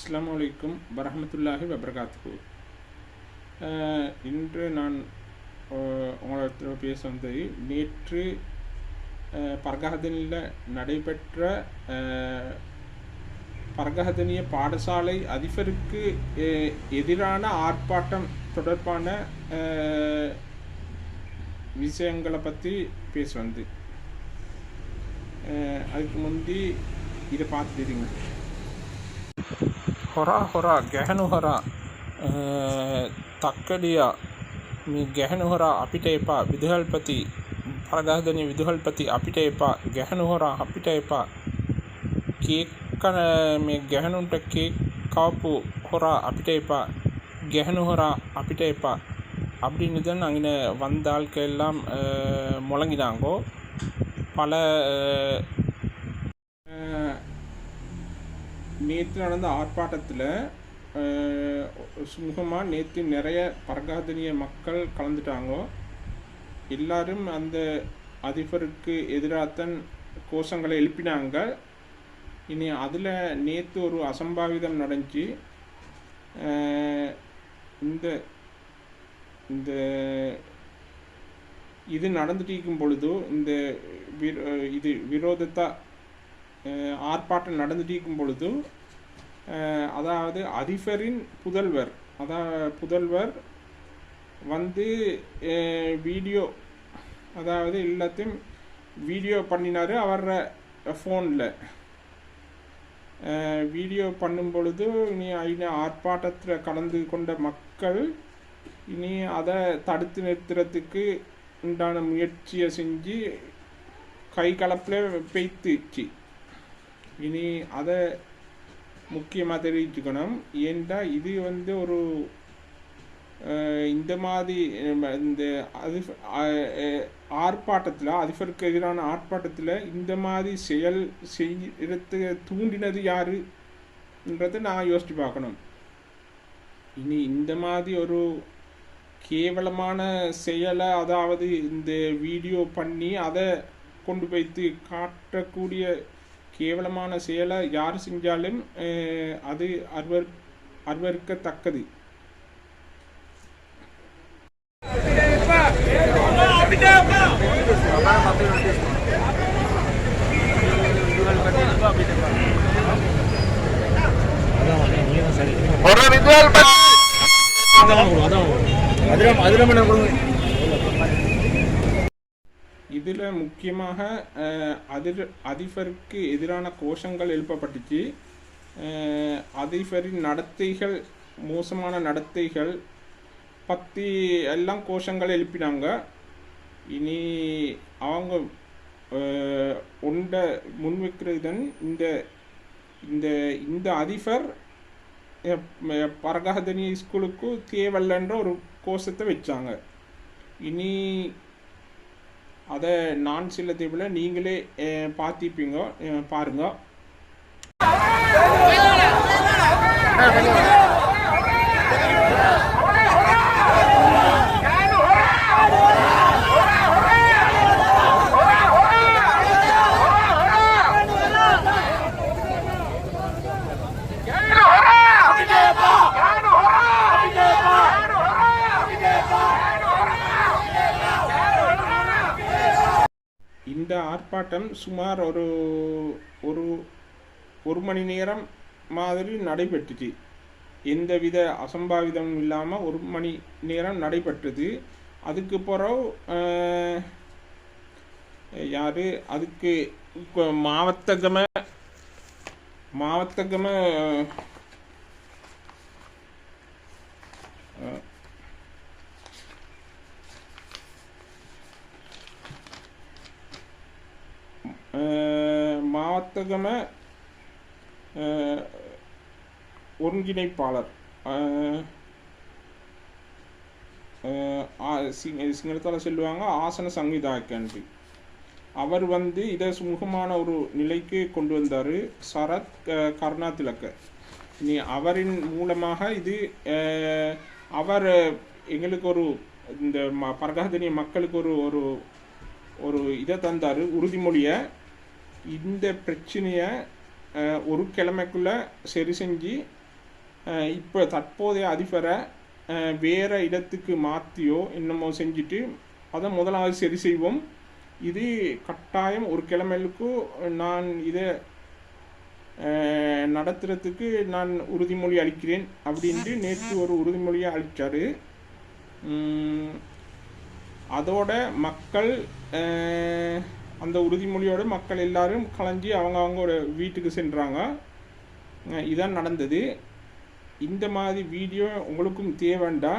அஸ்ஸலாமு அலைக்கும் வரஹ்மத்துல்லாஹி வபரகாத்துஹு. இன்று நான் உங்களோட பேச வந்தது நேற்று பர்கஹதனில் நடைபெற்ற பர்கஹதனிய பாடசாலை அதிபருக்கு எதிரான ஆர்ப்பாட்டம் தொடர்பான விஷயங்களை பற்றி பேச வந்து அதுக்கு முந்தி இதை பார்த்துட்டீங்க. ಹೊರ ගැහැණු හොරා තක්කඩියා මේ ගැහැණු හොරා අපිට එපා විදුහල්පති පරගහදනීය විදුහල්පති අපිට එපා ගැහැණු හොරා අපිට එපා කේක් කන මේ ගැහැණුන්ට කේක් කාපු හොරා අපිට එපා ගැහැණු හොරா අපිට එපா அப்படின்னு தான் அங்கே வந்த ஆட்கள் எல்லாம் முழங்கினாங்கோ. பல நேற்று நடந்த ஆர்ப்பாட்டத்தில் சுமூகமாக நேற்று நிறைய பர்கஹதனிய மக்கள் கலந்துட்டாங்கோ. எல்லாரும் அந்த அதிபருக்கு எதிராகத்தான் கோஷங்களை எழுப்பினாங்க. இனி அதில் நேற்று ஒரு அசம்பாவிதம் நடந்துச்சு. இந்த இந்த இது நடந்துட்டு இருக்கும் பொழுது இந்த இது விரோதத்தை ஆர்ப்பாட்டம் நடந்துட்டு இருக்கும் பொழுது அதாவது அதிபரின் புதல்வர் வந்து வீடியோ அதாவது எல்லாத்தையும் வீடியோ பண்ணினார். அவர ஃபோனில் வீடியோ பண்ணும் பொழுது இனி ஆர்ப்பாட்டத்தில் கலந்து கொண்ட மக்கள் இனி அதை தடுத்து நிறுத்துறதுக்கு உண்டான முயற்சியை செஞ்சு கை கலப்பில் பெய்த்துச்சு. இனி அதை முக்கியமாக தெரிவிச்சுக்கணும். ஏன்டா இது வந்து ஒரு இந்த மாதிரி இந்த ஆர்ப்பாட்டத்தில் அதிபருக்கு எதிரான ஆர்ப்பாட்டத்தில் இந்த மாதிரி செயல் செய்யறது தூண்டினது யாருன்றதை நான் யோசித்து பார்க்கணும். இனி இந்த மாதிரி ஒரு கேவலமான செயலை அதாவது இந்த வீடியோ பண்ணி அதை கொண்டு போய்த்து காட்டக்கூடிய கேவலமான செயலை யார் செஞ்சாலும் அது அருவருக்கத்தக்கது. இதில் முக்கியமாக அதிபருக்கு எதிரான கோஷங்கள் எழுப்பப்பட்டுச்சு. அதிபரின் நடத்தைகள் மோசமான நடத்தைகள் பற்றி எல்லாம் கோஷங்கள் எழுப்பினாங்க. இனி அவங்க ஒன்றை முன்வைக்கிறதுடன் இந்த அதிபர் பர்கஹதனிய ஸ்கூலுக்கு தேவையில்லைன்ற ஒரு கோஷத்தை வச்சாங்க. இனி அதை நான் சில தேவையில்லை, நீங்களே பார்த்திப்பீங்க, பாருங்க. இந்த ஆர்ப்பாட்டம் சுமார் ஒரு மணி நேரம் மாதிரி நடைபெற்றுச்சு. எந்தவித அசம்பாவிதமும் இல்லாமல் ஒரு மணி நேரம் நடைபெற்றது. அதுக்கு பிறகு அதுக்கு மாவத்தகம ஒருங்கிணைப்பாளர் சிங்களத்தால் சொல்லுவாங்க ஆசன சங்கீதாக்கன்று. அவர் வந்து இதை சுமூகமான ஒரு நிலைக்கு கொண்டு வந்தார். சரத் கருணாதிலக்க. இனி அவரின் மூலமாக இது அவர் எங்களுக்கு ஒரு இந்த பர்கஹதனிய மக்களுக்கு ஒரு ஒரு இதை தந்தார், உறுதிமொழியை. இந்த பிரச்சனையை ஒரு கிழமைக்குள்ளே சரி செஞ்சு இப்போ தற்போதைய அதிபரை வேறு இடத்துக்கு மாற்றியோ என்னமோ செஞ்சுட்டு அதை முதலாவது சரி செய்வோம். இது கட்டாயம் ஒரு கிழமைக்கு நான் இதை நடத்துறதுக்கு நான் உறுதிமொழி அளிக்கிறேன் அப்படின்ட்டு நேற்று ஒரு உறுதிமொழியை அளித்தார். அதோட மக்கள் அந்த உறுதிமொழியோட மக்கள் எல்லாரும் கலைஞ்சி அவங்களோட வீட்டுக்கு சென்றாங்க. இதான் நடந்தது. இந்த மாதிரி வீடியோ உங்களுக்கும் தேவைண்டா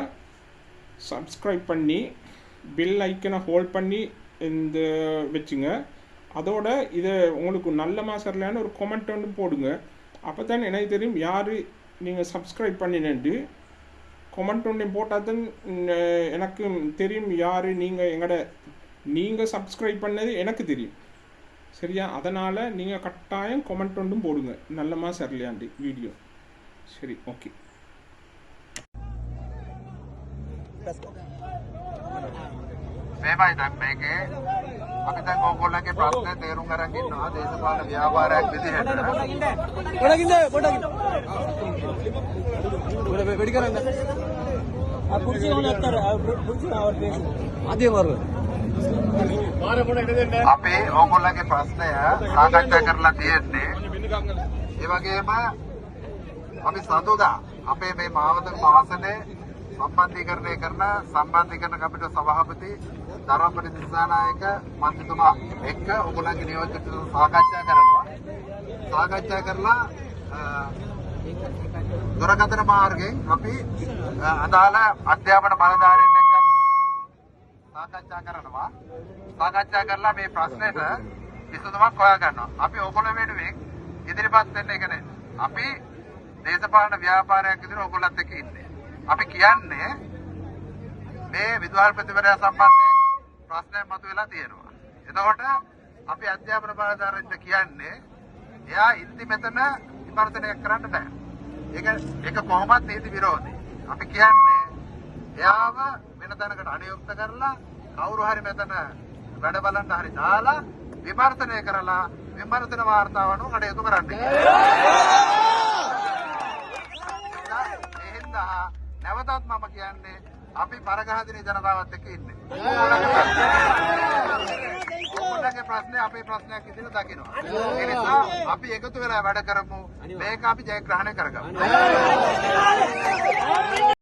சப்ஸ்கிரைப் பண்ணி பெல் ஐக்கனை ஹோல்ட் பண்ணி இந்த வச்சுங்க. அதோட இதை உங்களுக்கு நல்ல மாசர்லான்னு ஒரு கமெண்ட் ஒன்று போடுங்க. அப்போ தான் எனக்கு தெரியும் யார் நீங்கள் சப்ஸ்கிரைப் பண்ணினேன்ட்டு. கமெண்ட் ஒன்று போட்டால் தான் எனக்கு தெரியும் யார் நீங்கள் சப்ஸ்கிரைப் பண்ணது எனக்கு தெரியும். சரியா? அதனால் நீங்கள் கட்டாயம் கமெண்ட் ஒன்றும் போடுங்க நல்லமா சரிலையாண்டு வீடியோ. சரி, ஓகே. මේමයි දැන් මේකේ අපි දැන් ඕගොල්ලන්ගේ ප්‍රශ්නේ තේරුම් අරන් ඉන්නවා දේශපාලන ව්‍යාපාරයක් විදිහට. වෙඩි කරන්න. ආ කුර්චි ඕනත්තර කුර්චි ආවර්තේ. ආදී වර්ග. අපි ඕගොල්ලන්ගේ ප්‍රශ්නය සාකච්ඡා කරලා තියෙන්නේ. ඒ වගේම අපි සතුටා අපේ මේ මාවත පාසලේ සම්බන්ධීකරණය කරන සම්බන්ධීකරණ කමිටුවේ සභාපති ධර්මපති දිසානායක මන්ත්‍රීතුමා එක්ක ඔයගොල්ලන්ගේ නියෝජිතව සාකච්ඡා කරනවා. සාකච්ඡා කරලා දුරකථන මාර්ගයෙන් අපි අදාළ අධ්‍යාපන බලධාරීන් එක්ක සාකච්ඡා කරනවා. සාකච්ඡා කරලා මේ ප්‍රශ්නෙට විසඳුමක් හොයා ගන්නවා. අපි ඔයගොල්ලෝ වෙනුවෙන් ඉදිරිපත් වෙන්න එකනේ. අපි දේශපාලන ව්‍යාපාරයක් විදිහට ඔයගොල්ලන්ත් එක්ක ඉන්නේ. අපි කියන්නේ මේ විදුහල්පතිවරයා සම්බන්ධයෙන් ප්‍රශ්නයක් මතුවලා තියෙනවා. එතකොට අපි අධ්‍යාපන බලධාරීන්ට කියන්නේ එයා ඉන්දි මෙතන විමර්ශනයක් කරන්න බෑ. ඒක කොහොමත් නීති විරෝධී. අපි කියන්නේ එයාව වෙන තැනකට අනුයුක්ත කරලා කවුරු හරි මෙතන වැඩ බලන්න හරි දාලා විමර්ශනය කරලා විමර්ශන වාර්තාව අනුව කටයුතු කරන්න. නැවතත් මම කියන්නේ අපි පරගහදින ජනතාවත් එක්ක ඉන්නේ. ඔයගොල්ලන්ගේ ප්‍රශ්නේ අපේ ප්‍රශ්නයක් විදිහට දකිනවා. ඒ නිසා අපි එකතු වෙලා වැඩ කරමු. මේක අපි ජයග්‍රහණය කරගමු.